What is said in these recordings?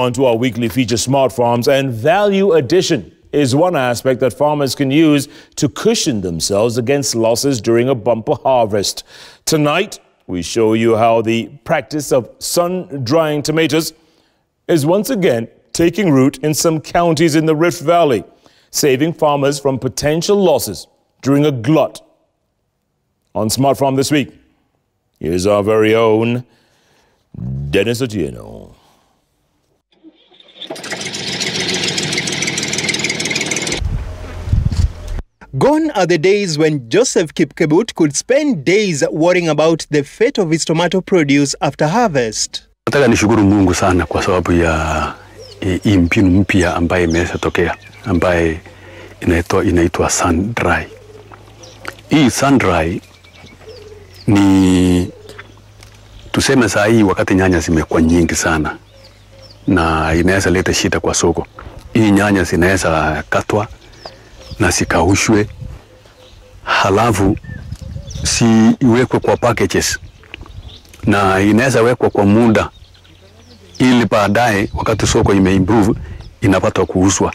On to our weekly feature, Smart Farms, and value addition is one aspect that farmers can use to cushion themselves against losses during a bumper harvest. Tonight, we show you how the practice of sun-drying tomatoes is once again taking root in some counties in the Rift Valley, saving farmers from potential losses during a glut. On Smart Farm this week, here's our very own Dennis Otieno. Gone are the days when Joseph Kipkebut could spend days worrying about the fate of his tomato produce after harvest. Nataka nishukuru Mungu sana kwa sababu ya hii mbinu mpya ambaye imeweza tokea, ambaye inaitwa sun dry. Hii sun dry ni tuseme saa hii wakati nyanya zimekuwa nyingi sana na inaweza leta shida kwa soko. Hii nyanya zinaweza katwa na sikaushwe, halafu si iwekwe kwa packages na inaweza wekwa kwa muda ili baadaye wakati soko imeimprove inapata kuuzwa.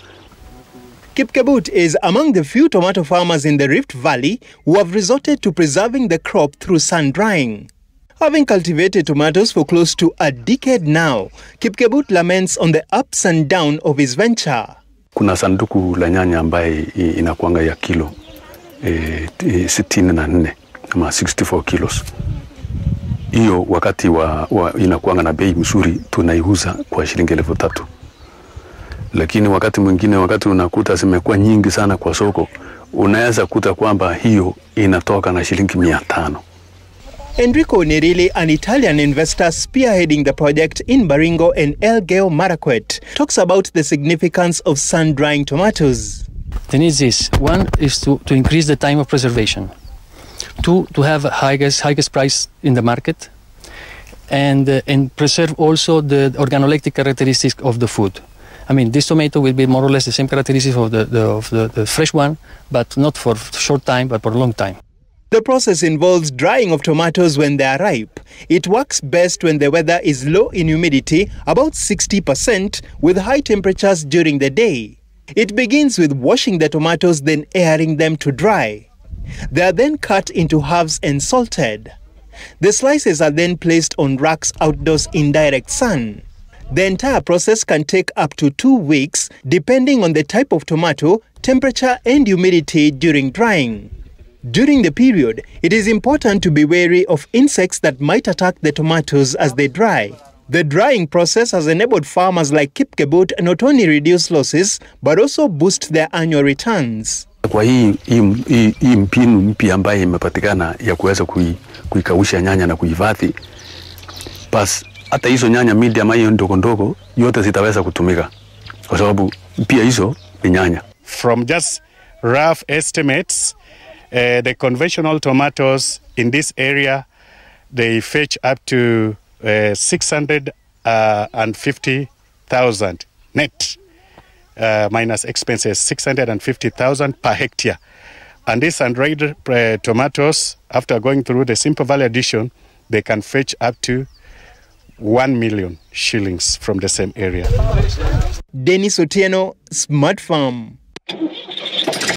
Kipkebut is among the few tomato farmers in the Rift Valley who have resorted to preserving the crop through sun drying. Having cultivated tomatoes for close to a decade now, Kipkebut laments on the ups and downs of his venture. Kuna sanduku la nyanya ambaye inakuanga ya kilo 64 ama 64 kilos. Hiyo wakati inakuanga na bei mzuri tunaiuza kwa shilingi 3,000. Lakini wakati mwingine wakati unakuta zimekuwa nyingi sana kwa soko, unaweza kuta kwamba hiyo inatoka na shilingi 500. Enrico Nerilli, an Italian investor spearheading the project in Baringo and Elgeyo Marakwet, talks about the significance of sun-drying tomatoes. The needs is, one is to increase the time of preservation. Two, to have a highest price in the market, and preserve also the organoleptic characteristics of the food. I mean, this tomato will be more or less the same characteristics of the fresh one, but not for short time, but for a long time. The process involves drying of tomatoes when they are ripe. It works best when the weather is low in humidity, about 60%, with high temperatures during the day. It begins with washing the tomatoes, then airing them to dry. They are then cut into halves and salted. The slices are then placed on racks outdoors in direct sun. The entire process can take up to 2 weeks, depending on the type of tomato, temperature and humidity during drying. During the period, it is important to be wary of insects that might attack the tomatoes as they dry. The drying process has enabled farmers like Kipkebut not only reduce losses, but also boost their annual returns. Kwa hii mpinu mpya ambaye imepatikana ya kuweza kuikausha nyanya na kuhifadhi, basi hata hizo nyanya medium hiyo ndogo ndogo yote zitaweza kutumika kwa sababu pia hizo ni nyanya. From just rough estimates, the conventional tomatoes in this area, they fetch up to 650,000 net, minus expenses, 650,000 per hectare. And these sun-dried tomatoes, after going through the simple value addition, they can fetch up to 1 million shillings from the same area. Dennis Otieno, Smart Farm.